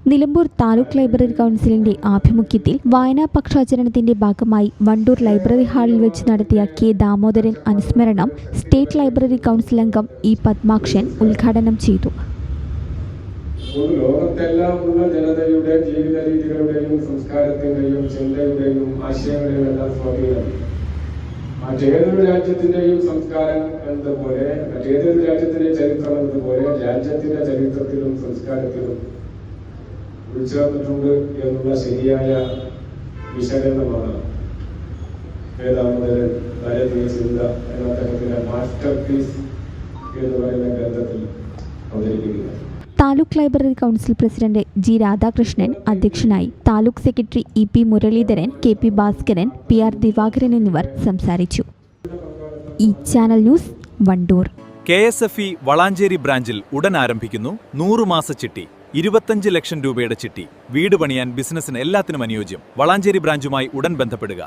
Nilambur taluk library കൗൺസിലിന്റെ ആഭിമുഖ്യത്തിൽ വായനാ പക്ഷാചരണത്തിന്റെ ഭാഗമായി വണ്ടൂർ ലൈബ്രറി ഹാളിൽ വെച്ച് നടത്തിയ കെ ദാമോദരൻ അനുസ്മരണം സ്റ്റേറ്റ് ലൈബ്രറി കൗൺസിൽ അംഗം ഇ പത്മാക്ഷൻ ഉദ്ഘാടനം ചെയ്തു. ലോകത്തെല്ലാമുള്ള ജനതയുടെ ജീവിത രീതികളുടെയും സംസ്കാരത്തിന്റെയും ചിന്തയുടെയും ആശയങ്ങളെയും എല്ലാം സ്വാധീനം മറ്റേതൊരു രാജ്യത്തിന്റെയും സംസ്കാരം എന്നതുപോലെ മറ്റേതൊരു രാജ്യത്തിന്റെ ചരിത്രം എന്നതുപോലെ രാജ്യത്തിന്റെ ചരിത്രത്തിലും സംസ്കാരത്തിലും ഉൾച്ചേർന്നിട്ടുണ്ട് എന്നുള്ള ശരിയായ വിശകലനമാണ് ദാമോദരൻ ഭാരതീയ ചിന്ത എന്ന അദ്ദേഹത്തിന്റെ മാസ്റ്റർ പീസ് എന്ന് പറയുന്ന ഗ്രന്ഥത്തിൽ അവതരിപ്പിക്കുന്നത്. Taluk library council president G Radhakrishnan അധ്യക്ഷനായി. Taluk secretary E P Muraleedharan, K P Bhaskaran, P R Divakaran എന്നിവർ സംസാരിച്ചു. ഈ channel news Wandoor. KSFE Valanchery ബ്രാഞ്ചിൽ ഉടൻ ആരംഭിക്കുന്നു 100 മാസ ചിട്ടി. 25 ലക്ഷം രൂപയുടെ ചിട്ടി. വീട് പണിയാൻ, ബിസിനസിന് എല്ലാത്തിനും അനുയോജ്യം. വളാഞ്ചേരി ബ്രാഞ്ചുമായി ഉടൻ ബന്ധപ്പെടുക.